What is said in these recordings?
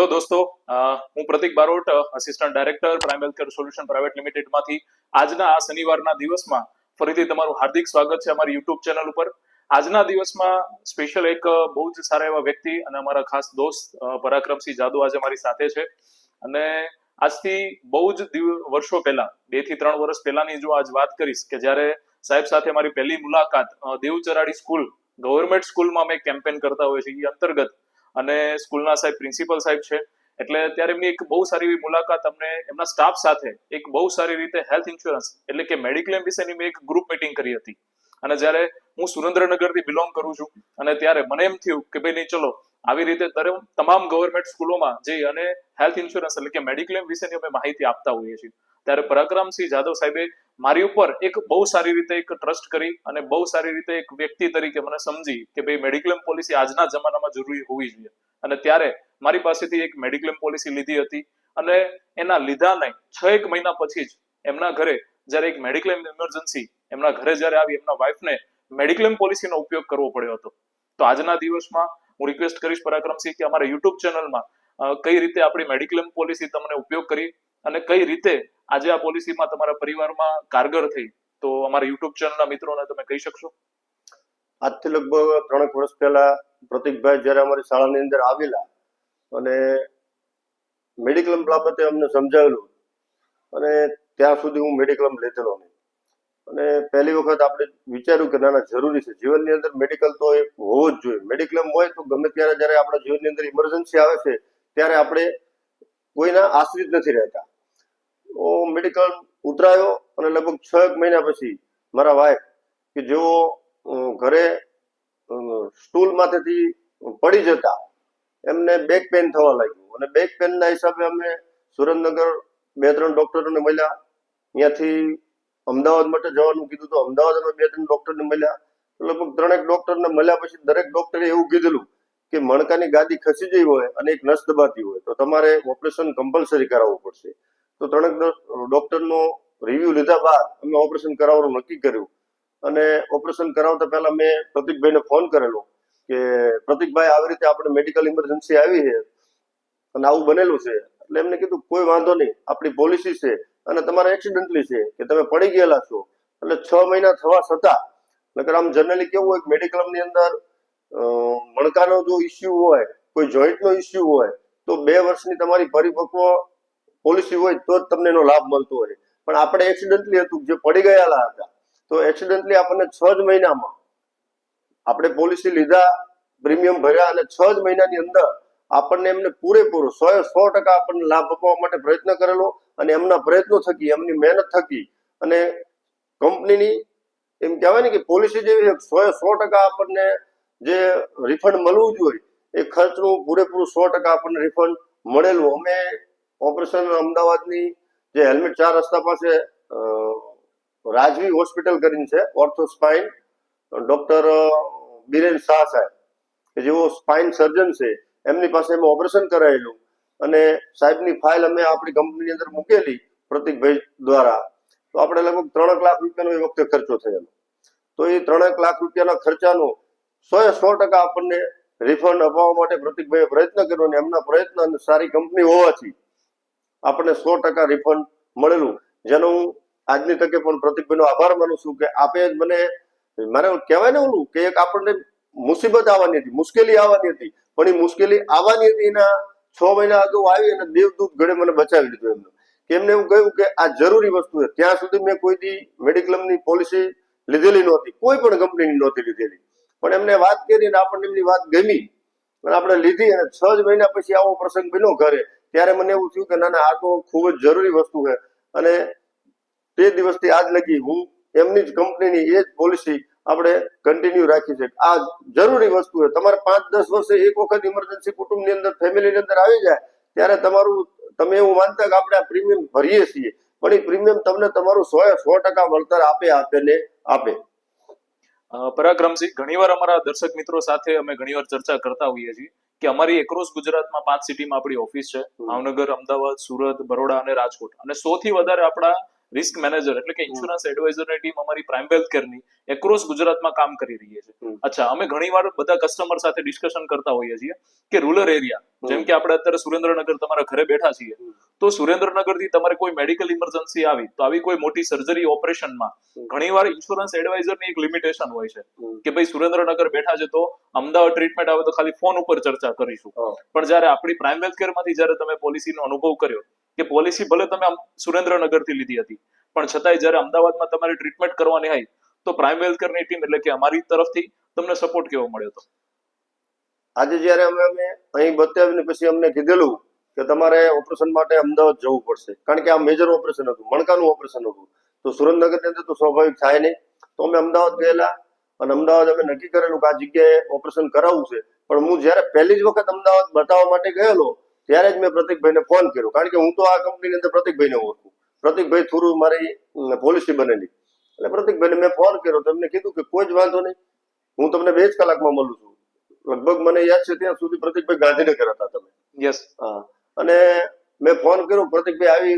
Hello દોસ્તો, હું Pratik Barot, assistant director prime healthcare solution private લિમિટેડમાંથી આજના આ શનિવારના દિવસમાં ફરીથી તમારું હાર્દિક સ્વાગત છે અમારી યુટ્યુબ ચેનલ ઉપર. આજના દિવસમાં સ્પેશિયલ એક બહુ જ સારા એવા વ્યક્તિ અને અમારા ખાસ દોસ્ત પરાક્રમસિંહ જાદવ આજે અમારી સાથે છે. અને આજથી બહુ જ વર્ષો પહેલા, 2 થી 3 વર્ષ પહેલાની જો આજ વાત કરીશ કે જ્યારે સાહેબ સાથે મારી પહેલી મુલાકાત દેવચરાડી સ્કૂલ, ગવર્મેન્ટ સ્કૂલમાં અમે કેમ્પેન કરતા હોઈએ છીએ એ અંતર્ગત, અને સ્કૂલના સાહેબ પ્રિન્સિપલ સાહેબ છે, એટલે ત્યારે એમની એક બહુ સારી એવી મુલાકાત અમને એમના સ્ટાફ સાથે એક બહુ સારી રીતે હેલ્થ ઇન્સ્યોરન્સ એટલે કે મેડિક્લેમ વિશેની મેં એક ગ્રુપ મીટિંગ કરી હતી. અને જ્યારે હું સુરેન્દ્રનગરથી બિલોંગ કરું છું અને ત્યારે મને એમ થયું કે ભાઈ નહીં, ચલો આવી રીતે તમામ ગવર્મેન્ટ સ્કૂલોમાં જઈ અને હેલ્થ ઇન્સ્યોરન્સ એટલે કે મેડિક્લેમ વિશેની અમે માહિતી આપતા હોઈએ છીએ. ત્યારે પરાક્રમસિંહ જાદવ સાહેબે મારી ઉપર એક બહુ સારી રીતે એક ટ્રસ્ટ કરી અને બહુ સારી રીતે એક વ્યક્તિ તરીકે મને સમજી કે ભાઈ મેડિક્લેમ પોલિસી આજના જમાનામાં જરૂરી હોવી જોઈએ. અને ત્યારે મારી પાસેથી એક મેડિક્લેમ પોલિસી લીધી હતી અને એના લીધા નહીં 6 મહિના પછી જ એમના ઘરે જ્યારે એક મેડિક્લેમ ઇમરજન્સી એમના ઘરે જ્યારે આવી, એમના વાઇફને મેડિક્લેમ પોલિસીનો ઉપયોગ કરવો પડ્યો હતો. તો આજના દિવસમાં હું રિક્વેસ્ટ કરીશ પરાક્રમસિંહ કે અમારા યુટ્યુબ ચેનલમાં કઈ રીતે આપણી મેડિક્લેમ પોલિસી તમને ઉપયોગ કરી અને કઈ રીતે આજે આ પોલિસીમાં તમારા પરિવારમાં કારગર થઈ, તો અમારા યુટ્યુબ ચેનલના મિત્રોને તમે કહી શકશો? આજથી લગભગ 3 વર્ષ પહેલા પ્રતિકભાઈ જયારે અમારી શાળાની અંદર આવેલા અને મેડિક્લેમ બાબતે અમને સમજાવેલું, અને ત્યાં સુધી હું મેડિક્લેમ લેતેલો નહીં. અને પહેલી વખત આપણે વિચાર્યું કે ના જરૂરી છે જીવનની અંદર મેડિકલ તો એક હોવો જ જોઈએ. મેડિક્લેમ હોય તો ગમે ત્યારે જયારે આપણા જીવનની અંદર ઇમરજન્સી આવે છે ત્યારે આપણે કોઈના આશ્રિત નથી રહેતા. મેડિકલ ઉતરાયો અને લગભગ 6 મહિના પછી મારા વાઈફ કે જેઓ ઘરે સ્ટૂલ માંથી પડી જતા, એમને બેક પેન થવા લાગ્યું. અને બેક પેનના હિસાબે અમે સુરેન્દ્રનગર 2-3 ડોક્ટરોને મળ્યા. ત્યાંથી અમદાવાદ માટે જવાનું કીધું તો અમદાવાદ અમે 2-3 ડોક્ટરને મળ્યા. લગભગ 3 ડોક્ટરને મળ્યા પછી દરેક ડોક્ટરે એવું કીધેલું કે મણકાની ગાદી ખસી ગઈ હોય અને એક નસ દબાતી હોય તો તમારે ઓપરેશન કમ્પલસરી કરાવવું પડશે. તો 3 ડોક્ટરનો રિવ્યુ લીધા બાદ અમે ઓપરેશન કરાવવાનું નક્કી કર્યું. અને ઓપરેશન કરાવતા પહેલા મેં પ્રતિકભાઈને ફોન કરેલો કે પ્રતિકભાઈ આવી રીતે આપણે મેડિકલ ઇમરજન્સી આવી છે અને આવું બનેલું છે. એટલે એમને કીધું કોઈ વાંધો નહીં, આપણી પોલિસી છે અને તમારે એક્સિડન્ટલી છે કે તમે પડી ગયેલા છો. એટલે 6 મહિના થવા છતાં, નકર આમ જનરલી કેવું હોય મેડિક્લેમની અંદર મણકાનો જો ઇસ્યુ હોય, કોઈ જોઈન્ટનો ઇસ્યુ હોય તો 2 વર્ષની તમારી પરિપક્વ પોલિસી હોય તો જ તમને એનો લાભ મળતો હોય. પણ આપણે એક્સિડન્ટલી હતું, જે પડી ગયેલા હતા, તો એક્સિડન્ટલી આપણને 6 જ મહિનામાં આપણે પોલિસી લીધા, પ્રીમિયમ ભર્યા અને 6 જ મહિનાની અંદર આપણને એમને પૂરેપૂરો 100% આપણને લાભ આપવા માટે પ્રયત્ન કરેલો. અને એમના પ્રયત્નો થકી, એમની મહેનત થકી અને કંપનીની એમ કહેવાય ને કે પોલિસી જેવી 100% આપણને જે રિફંડ મળવું જોઈએ એ ખર્ચનું પૂરેપૂરું 100% આપણને રિફંડ મળેલું. અમે ઓપરેશન અમદાવાદની જે હેલ્મેટ 4 રસ્તા પાસે રાજવી હોસ્પિટલ કરીને છે, ortho spine, doctor Biren Shah સાહેબ કે જેઓ સ્પાઇન સર્જન છે, એમની પાસે અમે ઓપરેશન કરાયેલું. અને સાહેબની ફાઇલ અમે આપણી કંપનીની અંદર મૂકેલી પ્રતિકભાઈ દ્વારા. તો આપણે લગભગ 3 લાખ રૂપિયાનો એ વખતે ખર્ચો થયેલો. તો એ 3 લાખ રૂપિયાના ખર્ચાનો 100% આપણને રિફંડ અપાવવા માટે પ્રતિકભાઈએ પ્રયત્ન કર્યો. અને એમના પ્રયત્ન અને સારી કંપની હોવાથી આપણને 100% રિફંડ મળેલું, જેનો હું આજની તકે પણ પ્રતિકભાઈનો આભાર માનું છું કે આપે જ મારે કહેવાય ને ઓલું કે એક આપણને મુસીબત આવવાની હતી, મુશ્કેલી આવવાની હતી, પણ એ મુશ્કેલી આવવાની હતી એના 6 મહિના અગાઉ આવી અને દેવદૂત ગળે મને બચાવી લીધું. એમને એવું કહ્યું કે આ જરૂરી વસ્તુ છે. ત્યાં સુધી મેં કોઈથી મેડિક્લેમની પોલિસી લીધેલી નહોતી, કોઈ પણ કંપનીની નહોતી લીધેલી. પણ એમને વાત કરી અને આપણને એમની વાત ગમી અને આપણે લીધી. અને 6 જ મહિના પછી આવો પ્રસંગ બન્યો ઘરે, ત્યારે મને એવું થયું કે ના આ તો ખૂબ જ જરૂરી વસ્તુ છે. અને તે દિવસથી આજ લગી હું એમની જ કંપનીની એ જ પોલિસી આપણે કન્ટિન્યુ રાખી છે. આ જરૂરી વસ્તુ છે. તમારે 5-10 વર્ષે એક વખત ઇમરજન્સી કુટુંબની અંદર, ફેમિલીની અંદર આવી જાય ત્યારે તમે એવું માનતા કે આપણે આ પ્રીમિયમ ભરીએ છીએ, પણ એ પ્રીમિયમ તમને તમારું 100% વળતર આપે. પરાક્રમસિંહ, ઘણીવાર અમારા દર્શક મિત્રો સાથે અમે ઘણીવાર ચર્ચા કરતા હોઈએ છીએ કે અમારી એક્રોસ ગુજરાતમાં 5 સિટીમાં આપણી ઓફિસ છે, ભાવનગર, અમદાવાદ, સુરત, બરોડા અને રાજકોટ. અને 100 થી વધારે આપણા રિસ્ક મેનેજર એટલે કે ઇન્સ્યોરન્સ એડવાઇઝરની ટીમ અમારી પ્રાઇમ વેલ્થ કેરની એક્રોસ ગુજરાતમાં કામ કરી રહી છે. અચ્છા, અમે ઘણીવાર બધા કસ્ટમર સાથે ડિસ્કશન કરતા હોઈએ છીએ કે રૂરલ એરિયા જેમ કે આપણે અત્યારે સુરેન્દ્રનગર તમારા ઘરે બેઠા છીએ, તો સુરેન્દ્રનગરથી તમારે કોઈ મેડિકલ ઇમરજન્સી આવી તો આવી કોઈ મોટી સર્જરી ઓપરેશનમાં ઘણીવાર ઇન્સ્યોરન્સ એડવાઇઝરની એક લિમિટેશન હોય છે કે ભાઈ સુરેન્દ્રનગર બેઠા છે તો અમદાવાદ ટ્રીટમેન્ટ આવે તો ખાલી ફોન ઉપર ચર્ચા કરીશું. પણ જ્યારે આપણી પ્રાઇમ વેલ્થ કેરમાંથી જ્યારે તમે પોલિસીનો અનુભવ કર્યો કે પોલિસી ભલે તમે સુરેન્દ્રનગરથી લીધી હતી પણ છતાંય જ્યારે અમદાવાદમાં તમારી ટ્રીટમેન્ટ કરવાની આવી તો પ્રાઇમ વેલ્થ કેરની ટીમ એટલે કે અમારી તરફથી તમને સપોર્ટ કેવો મળ્યો હતો? આજે જ્યારે અમે અહીં બતાવીને પછી અમને કીધેલું કે તમારે ઓપરેશન માટે અમદાવાદ જવું પડશે, કારણ કે આ મેજર ઓપરેશન હતું, મણકાનું ઓપરેશન હતું, તો સુરેન્દ્રનગરની અંદર તો સ્વાભાવિક થાય નહીં. તો અમે અમદાવાદ ગયેલા અને અમદાવાદ અમે નક્કી કરેલું કે આ જગ્યાએ ઓપરેશન કરાવવું છે. પણ હું જ્યારે પહેલી જ વખત અમદાવાદ બતાવવા માટે ગયેલો ત્યારે જ મેં પ્રતિકભાઈને ફોન કર્યો, કારણ કે હું તો આ કંપનીની અંદર પ્રતિકભાઈને ઓળખું, પ્રતિકભાઈ થ્રુ મારી પોલિસી બનેલી. એટલે પ્રતિકભાઈને મેં ફોન કર્યો તો એમને કીધું કે કોઈ જ વાંધો નહીં, હું તમને 2 જ કલાકમાં મળું છું. લગભગ મને યાદ છે ત્યાં સુધી પ્રતિકભાઈ ગાંધીનગર હતા તમે. યસ. હા, અને મેં ફોન કર્યો, પ્રતિકભાઈ આવી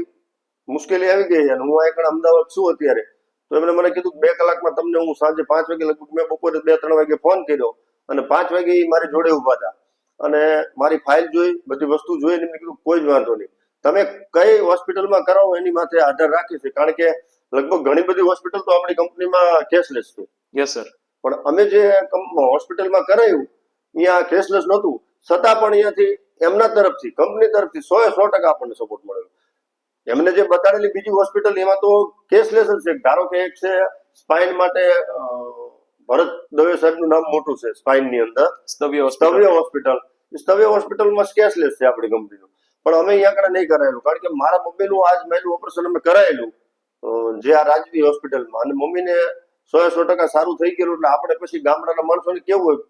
મુશ્કેલી આવી ગઈ અને હું અહીં અમદાવાદ છું અત્યારે, તો એમણે મને કીધું 2 કલાકમાં તમને હું સાંજે 5 વાગે લગભગ મેં બપોરે 2-3 વાગે ફોન કર્યો અને 5 વાગે મારી જોડે ઉભા હતા અને મારી ફાઇલ જોઈ, બધી વસ્તુ જોઈ, એમને કીધું કોઈ જ વાંધો નહીં, તમે કઈ હોસ્પિટલમાં કરાવો એની માથે આધાર રાખે છે, કારણ કે લગભગ ઘણી બધી હોસ્પિટલ તો આપણી કંપનીમાં કેશલેસ છે. Yes sir. પણ અમે જે હોસ્પિટલમાં કરાયું ત્યાં કેશલેસ નહોતું, છતાં પણ અહીંયાથી એમના તરફથી કંપની તરફથી 100% આપણને સપોર્ટ મળેલો. એમને જે બતાડેલી બીજી હોસ્પિટલ એમાં તો કેશલેસ જ છે. ધારો કે એક છે સ્પાઇન માટે, ભરત દવે સાહેબનું નામ મોટું છે સ્પાઇનની અંદર, સ્તવ્ય હોસ્પિટલ. સ્તવ્ય હોસ્પિટલમાં કેશલેસ છે આપણી કંપનીનું, પણ અમે અહીંયા આગળ નહીં કરાયેલું, કારણ કે મારા મમ્મીનું આજ મહિનું ઓપરેશન અમે કરાયેલું જે આ રાજવી હોસ્પિટલમાં, અને મમ્મીને 100% સારું થઈ ગયેલું. એટલે આપણે પછી ગામડાના માણસોને કેવું હોય,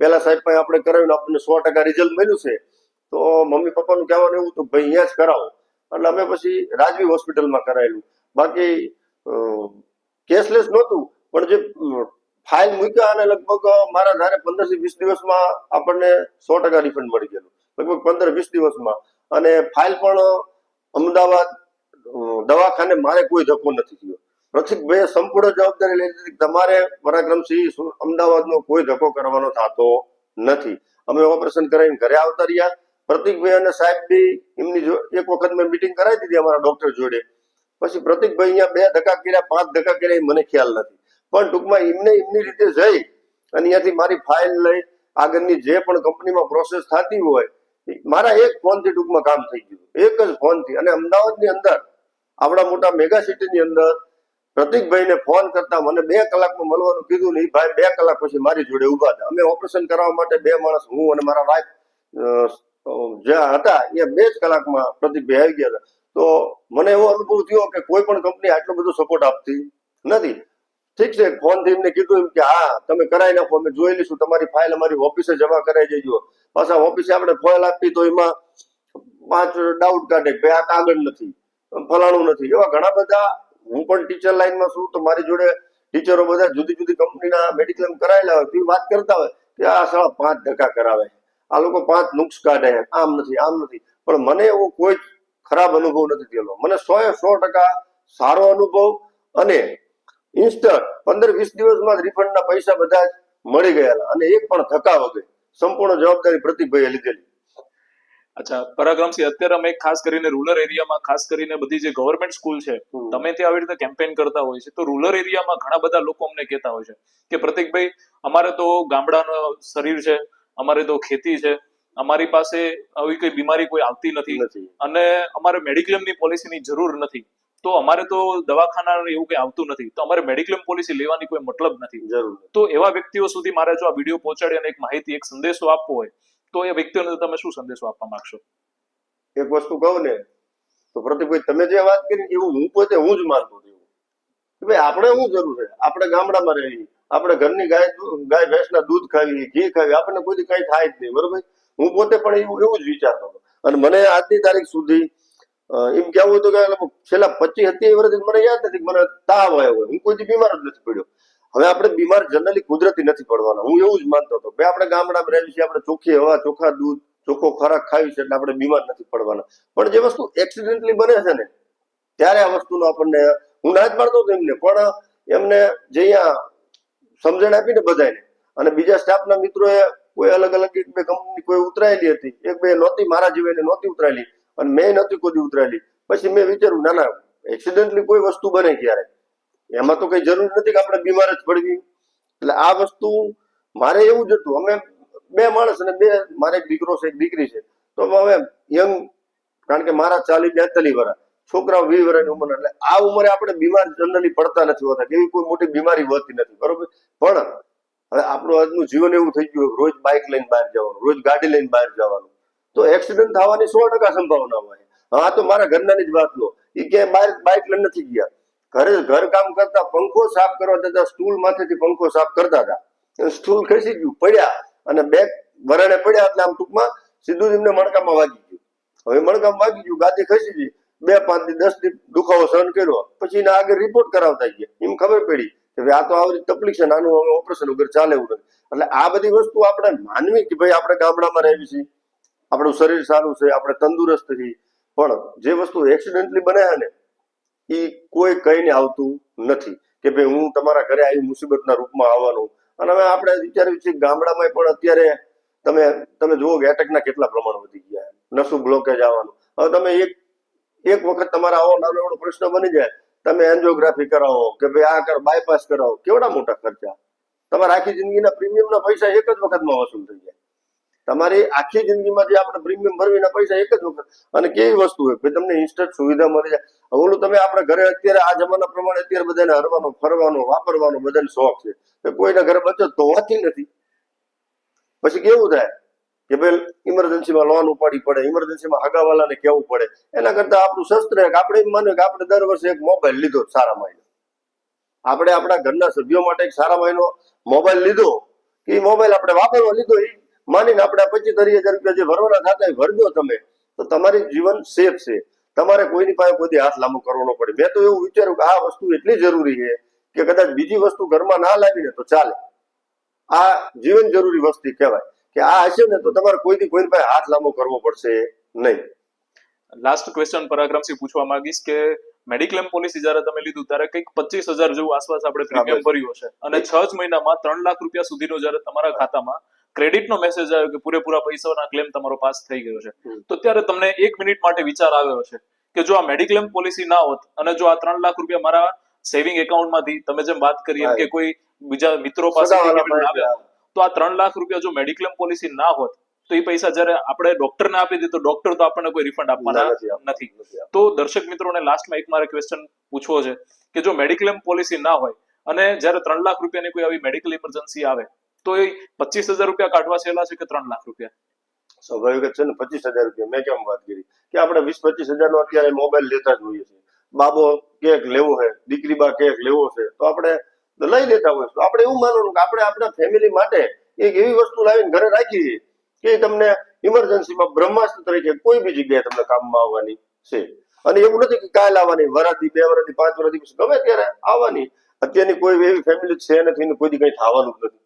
પેલા સાહેબ પાસે આપણે કરાવ્યું, આપણને 100% રિઝલ્ટ મળ્યું છે, તો મમ્મી પપ્પાનું કહેવાનું એવું તો ભાઈ અહીંયા જ કરાવો. એટલે અમે પછી રાજવી હોસ્પિટલમાં કરાયેલું. બાકી કેશલેસ નહોતું, પણ જે ફાઇલ મૂક્યા અને લગભગ મારા ધારે 15 થી 20 દિવસમાં આપણને 100% રિફંડ મળી ગયેલું, લગભગ 15-20 દિવસમાં. અને ફાઇલ પણ અમદાવાદ દવાખાને મારે કોઈ ધક્કો નથી થયો. પ્રતિકભાઈએ સંપૂર્ણ જવાબદારી લઈ લીધી, તમારે પરાક્રમસિંહ અમદાવાદનો કોઈ ધક્કો કરવાનો થતો નથી. અમે ઓપરેશન કરાવીને ઘરે આવતા રહ્યા. પ્રતિકભાઈ અને સાહેબ બી એમની એક વખત મેં મીટિંગ કરાવી દીધી અમારા ડોક્ટર જોડે. પછી પ્રતિકભાઈ અહીંયા 2 ધક્કા કર્યા, 5 ધક્કા કર્યા, મને ખ્યાલ નથી, પણ ટૂંકમાં એમને એમની રીતે જઈ અને અહીંયાથી મારી ફાઇલ લઈ આગળની જે પણ કંપનીમાં પ્રોસેસ થતી હોય મારા એક ફોનથી ટૂંકમાં કામ થઈ ગયું, એક જ ફોનથી. અને અમદાવાદની અંદર આપણા મોટા મેગા સિટીની અંદર પ્રતિકભાઈને ફોન કરતા મને 2 કલાકમાં મળવાનું કીધું ને, ભાઈ 2 કલાક પછી મારી જોડે ઉભા હતા. અમે ઓપરેશન કરવા માટે 2 માણસ, હું અને મારા વાઇફ જ્યાં હતા અહીંયા 2 જ કલાકમાં પ્રતિકભાઈ આવી ગયા હતા. તો મને એવો અનુભવ થયો કે કોઈ પણ કંપની આટલો બધો સપોર્ટ આપતી નથી. ઠીક છે, ફોનથી એમને કીધું એમ કે હા તમે કરાવી નાખો, અમે જોઈ લઈશું, તમારી ફાઇલ અમારી ઓફિસે જમા કરાવી દેજો. પાછા ઓફિસે આપણે ફાઇલ આપી તો એમાં 5 ડાઉટ કાઢે કે આ કાગળ નથી, ફલાણું નથી. એવા ઘણા બધા, હું પણ ટીચર લાઈનમાં છું તો મારી જોડે ટીચરો બધા જુદી જુદી કંપનીના મેડિક્લેમ કરાયેલા હોય તો વાત કરતા હોય કે આ સાલા 5 ધક્કા કરાવે, આ લોકો 5 નુક્સ કાઢે, આમ નથી આમ નથી. પણ મને એવો કોઈ ખરાબ અનુભવ નથી થયેલો. મને 100% સારો અનુભવ અને ઇન્સ્ટન્ટ 15-20 દિવસમાં રિફંડના પૈસા બધા જ મળી ગયેલા અને એક પણ ધક્કા વગર. સંપૂર્ણ જવાબદારી પ્રતિકભાઈએ લીધેલી. અચ્છા પરાક્રમસિંહ, અત્યારે અમે ખાસ કરીને રૂરલ એરિયામાં, ખાસ કરીને બધી જે ગવર્મેન્ટ સ્કૂલ છે, તમે ત્યાં આવી રીતે કેમ્પેન કરતા હોય છે, તો રૂરલ એરિયામાં ઘણા બધા લોકો અમને કહેતા હોય છે કે પ્રતિકભાઈ અમારે તો ગામડાનો શરીર છે, અમારે તો ખેતી છે, અમારી પાસે આવી કોઈ બીમારી કોઈ આવતી નથી અને અમારે મેડિક્લેમની પોલિસીની જરૂર નથી, તો અમારે તો દવાખાના એવું કઈ આવતું નથી, તો અમારે મેડિક્લેમ પોલિસી લેવાની કોઈ મતલબ નથી. તો એવા વ્યક્તિઓ સુધી મારે જો આ વિડીયો પહોંચાડી અને એક માહિતી, એક સંદેશો આપવો હોય તો એ વ્યક્તિઓને તમે શું સંદેશો આપવા માંગશો? એક વસ્તુ કહું ને તો પ્રતિકભાઈ તમે જે વાત કરી એવું હું પોતે હું જ માનતો હતો કે ભાઈ આપણે શું જરૂર છે, આપણે ગામડામાં રહીએ, આપણે ઘરની ગાય ભેંસના દૂધ ખાવી, ઘી ખાવી, આપણને કોઈ કઈ થાય જ નહીં, બરોબર. હું પોતે પણ એવું જ વિચારતો હતો. અને મને આજની તારીખ સુધી એમ કેવું હતું કે છેલ્લા 25-27 વર્ષથી મને યાદ નથી મને તાવ આવ્યો હોય, હું કોઈ બીમાર જ નથી પડ્યો. હવે આપણે બીમાર જનરલી કુદરતી નથી પડવાના, હું એવું જ માનતો હતો. ભાઈ આપણે ગામડામાં રહીએ છીએ, આપણે ચોખ્ખી હવા, ચોખ્ખા દૂધ, ચોખ્ખો ખોરાક ખાવી છે એટલે આપણે બીમાર નથી પડવાના. પણ જે વસ્તુ એક્સિડેન્ટલી બને છે ને ત્યારે આ વસ્તુનો આપણને હું ના જ પાડતો હતો એમને, પણ એમને જે અહીંયા સમજણ આપીને બધાને, અને બીજા સ્ટાફના મિત્રોએ કોઈ અલગ અલગ એક બે કંપની કોઈ ઉતરાયેલી હતી, એક બે નહોતી, મારા જીવને નહોતી ઉતરાયેલી અને મેં નહોતી કોઈ ઉતરાયેલી. પછી મેં વિચાર્યું ના ના, એક્સિડન્ટલી કોઈ વસ્તુ બને ક્યારે, એમાં તો કઈ જરૂર નથી કે આપણે બીમાર જ પડવી. એટલે આ વસ્તુ મારે એવું જ હતું. અમે બે માણસ અને બે, મારે એક દીકરો છે એક દીકરી છે, તો હવે યંગ, કારણ કે મારા 40-42 વર્ષ, છોકરાઓ 20 વર્ષની ઉંમર, એટલે આ ઉંમરે આપણે બીમાર જનરલી પડતા નથી હોતા, એવી કોઈ મોટી બીમારી હોતી નથી, બરોબર. પણ હવે આપણું આજનું જીવન એવું થઈ ગયું, રોજ બાઇક લઈને બહાર જવાનું, રોજ ગાડી લઈને બહાર જવાનું, તો એક્સિડન્ટ થવાની 100% સંભાવના હોય. હા, તો મારા ઘરના જ વાત લો, એ ક્યાંય બહાર બાઇક લઈને નથી ગયા, ઘર કામ કરતા, પંખો સાફ કરવા જતા સ્ટૂલ માંથી પંખો સાફ કરતા હતા, સ્ટૂલ ખસી ગયું, પડ્યા અને બેગ વરાણે પડ્યા, એટલે આમ ટૂંકમાં સીધું એમને મણકામાં વાગી ગયું. હવે મણકામાં વાગી ગયું, ગાદી ખસી ગઈ, 2-5 દી 10 દી દુખાવો સહન કર્યો, પછી એના આગળ રિપોર્ટ કરાવતા ગયા, એમ ખબર પડી કે આ તો આવી તકલીફ છે, નાનું હવે ઓપરેશન વગર ચાલે એવું નથી. એટલે આ બધી વસ્તુ આપણે માનવી કે ભાઈ આપણે ગામડામાં રહેવી છીએ, આપણું શરીર સારું છે, આપણે તંદુરસ્ત છીએ, પણ જે વસ્તુ એક્સિડન્ટલી બને છે ને, એ કોઈ કહીને આવતું નથી કે ભાઈ હું તમારા ઘરે આવી મુસીબતના રૂપમાં આવવાનું. અને હવે આપણે વિચાર્યું છે ગામડામાં પણ અત્યારે તમે જુઓ કે એટેકના કેટલા પ્રમાણ વધી ગયા, નસું બ્લોકેજ આવવાનું. હવે તમે એક વખત તમારા આવો નાનો એવડો પ્રશ્ન બની જાય, તમે એન્જિયોગ્રાફી કરાવો કે ભાઈ આ કરો, બાયપાસ કરાવો, કેવડા મોટા ખર્ચા. તમારા આખી જિંદગીના પ્રીમિયમના પૈસા એક જ વખતમાં વસૂલ થઈ જાય. તમારી આખી જિંદગીમાં જે આપણે પ્રીમિયમ ભરવીના પૈસા એક જ વખત, અને કેવી વસ્તુ હોય ભાઈ તમને ઇન્સ્ટન્ટ સુવિધા મળી જાય. ઓલું તમે આપણે ઘરે અત્યારે આ જમાના પ્રમાણે અત્યારે બધાને હરવાનો, ફરવાનો, વાપરવાનો બધાને શોખ છે, તો કોઈના ઘરે બચત તો હોતી નથી. પછી કેવું થાય કે ભાઈ ઇમરજન્સીમાં લોન ઉપાડી પડે, ઇમરજન્સીમાં હગાવાલાને કેવું પડે. એના કરતા આપણું શસ્ત્ર આપણે એમ માને કે આપણે દર વર્ષે એક મોબાઈલ લીધો સારા મહિનો, આપણે આપણા ઘરના સભ્યો માટે એક સારા મહિનો મોબાઈલ લીધો, એ મોબાઈલ આપણે વાપરવા લીધો, એ માનીને આપણે 25-30 હજાર રૂપિયા જે ભરવાના થતા એ ભરજો તમે, તો તમારી જીવન સેફ છે. તમારે કોઈની પાસે કોઈ હાથ લાંબો કરવો ન પડે. મેં તો એવું વિચાર્યું કે આ વસ્તુ એટલી જરૂરી છે કે કદાચ બીજી વસ્તુ ઘરમાં ના લાવીને તો ચાલે, આ જીવન જરૂરી વસ્તુ કહેવાય કે આ હશે ને તો તમારે કોઈની પાસે હાથ લાંબો કરવો પડશે નહીં. લાસ્ટ ક્વેશ્ચન પરાક્રમસિંહ પૂછવા માંગીશ કે મેડિક્લેમ પોલિસી જયારે તમે લીધું ત્યારે કંઈક 25,000 જેવું આસપાસ આપણે પ્રીમિયમ ભર્યું હશે, અને 6 જ મહિનામાં 3 લાખ રૂપિયા સુધીનો જયારે તમારા ખાતામાં ક્રેડિટનો મેસેજ આવ્યો કે પૂરેપૂરા પૈસાના ક્લેમ તમારો પાસ થઈ ગયો છે, તો ત્યારે તમને 1 મિનિટ માટે વિચાર આવ્યો છે કે જો આ મેડિક્લેમ પોલિસી ના હોત અને જો આ 3 લાખ રૂપિયા મારા સેવિંગ એકાઉન્ટમાંથી તમે જેમ વાત કરી એમ કે કોઈ બીજા મિત્રો પાસેથી આવ્યા, તો આ 3 લાખ રૂપિયા જો મેડિક્લેમ પોલિસી ના હોત તો એ પૈસા જયારે આપણે ડોક્ટરને આપી દે તો ડોક્ટર તો આપણને કોઈ રિફંડ આપવાના નથી. તો દર્શક મિત્રોને લાસ્ટમાં એક મારે ક્વેશ્ચન પૂછવો છે કે જો મેડિક્લેમ પોલિસી ના હોય અને જયારે 3 લાખ રૂપિયાની કોઈ આવી મેડિકલ ઇમરજન્સી આવે તો એ 25,000 રૂપિયા કાઢવા સહેલા છે કે 3 લાખ રૂપિયા? સ્વાભાવિક જ છે ને. 25,000 રૂપિયા મેં કેમ વાત કરી કે આપણે 20-25 હજારનો અત્યારે મોબાઈલ લેતા જ હોઈએ છીએ. બાબો કેક લેવો છે, દીકરી બા કેક લેવો છે, તો આપણે લઈ લેતા હોય. તો આપણે એવું માનવાનું કે આપણે આપણા ફેમિલી માટે એક એવી વસ્તુ લાવીને ઘરે રાખી કે તમને ઇમરજન્સીમાં બ્રહ્માસ્ત્ર તરીકે કોઈ બી જગ્યાએ તમને કામમાં આવવાની છે. અને એવું નથી કે કાલ આવવાની, વરાથી 2 વર્ષથી 5 વર્ષથી પછી ગમે ત્યારે આવવાની. અત્યારની કોઈ એવી ફેમિલી છે નથી, કોઈ કઈ થવાનું જ નથી.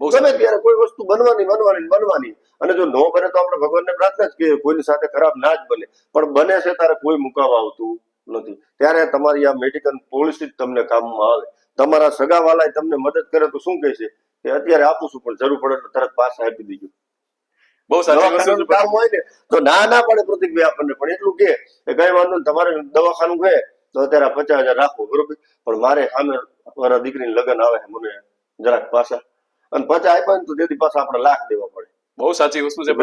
ગમે ત્યારે કોઈ વસ્તુ બનવાની. અને જો નો બને તો આપણે ભગવાનને પ્રાર્થના જ કરીએ કોઈની સાથે ખરાબ ના જ બને, પણ બને છે ત્યારે કોઈ મુકાવા આવતું નથી. ત્યારે તમારી આ મેડિકલ પોલિસી તમને કામમાં આવે. તમારા સગાવાલા તમને મદદ કરે તો શું કહે છે કે અત્યારે આપું છું પણ જરૂર પડે તો તરત પાછા આપી દેજો. બહુ સાચી વસ્તુ કામ હોય ને તો ના પડે પ્રતિકભાઈ આપણને, પણ એટલું કે કઈ વાંધો નહીં, તમારે દવાખાનું છે તો અત્યારે 50,000 રાખો, બરોબર, પણ મારે સામે મારા દીકરીને લગ્ન આવે છે, મને જરાક પાછા, અને 50 આપ્યા ને તો તેથી પાછા આપણે લાખ દેવા પડે. બહુ સાચી વસ્તુ છે.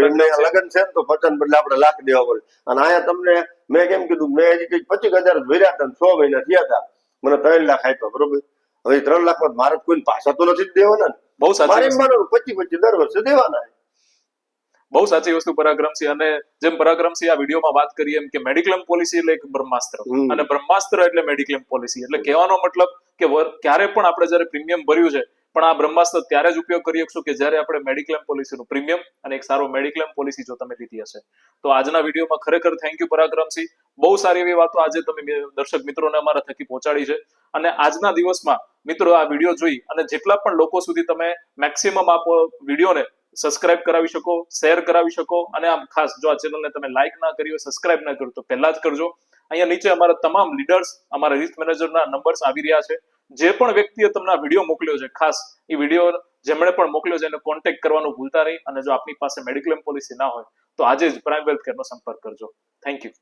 લગ્ન છે તો 50 બદલે આપણે લાખ દેવા પડે. અને અહીંયા તમને મેં કેમ કીધું, મેં હજી કઈક 25,000 ભર્યા હતા, 6 મહિના થયા હતા, મને 3 લાખ આપ્યા, બરોબર. હવે 3 લાખમાં મારે કોઈ પાછા તો નથી જ દેવાના ને. બહુ સાચી 25 દર વર્ષે દેવાના. બહુ સાચી વસ્તુ પરાક્રમસિંહ. અને જેમ પરાક્રમસિંહ આ વિડીયોમાં વાત કરી એમ કે મેડિક્લેમ પોલિસી એટલે એક બ્રહ્માસ્ત્ર, અને બ્રહ્માસ્ત્ર એટલે મેડિક્લેમ પોલિસી. એટલે કહેવાનો મતલબ કે ક્યારે પણ આપણે જયારે પ્રીમિયમ ભર્યું છે, પણ આ બ્રહ્માસ્ત્ર ત્યારે જ ઉપયોગ કરી શકશું કે જ્યારે આપણે મેડિક્લેમ પોલિસીનું પ્રીમિયમ અને એક સારો મેડિક્લેમ પોલિસી જો તમે લીધી હશે. તો આજના વિડીયોમાં ખરેખર થેન્ક યુ પરાક્રમસિંહ. બહુ સારી એવી વાતો આજે તમે દર્શક મિત્રોને અમારા થકી પહોંચાડી છે. અને આજના દિવસમાં મિત્રો આ વિડીયો જોઈ અને જેટલા પણ લોકો સુધી તમે મેક્સિમમ આપો વિડીયોને સબસ્ક્રાઇબ કરાવી શકો, શેર કરાવી શકો, અને આમ ખાસ જો આ ચેનલને તમે લાઈક ના કરી હોય, સબસ્ક્રાઇબ ના કરો તો પહેલા જ કરજો. અહીંયા નીચે અમારા તમામ લીડર્સ, અમારા રિસ્ક મેનેજરના નંબર્સ આવી રહ્યા છે. જે પણ વ્યક્તિએ તમને આ વિડીયો મોકલ્યો છે, ખાસ એ વિડીયો જેમણે પણ મોકલ્યો છે એને કોન્ટેક્ટ કરવાનું ભૂલતા નહીં. અને જો આપની પાસે મેડિક્લેમ પોલિસી ના હોય તો આજે જ પ્રાઇમ વેલ્થ કેરનો સંપર્ક કરજો. Thank you.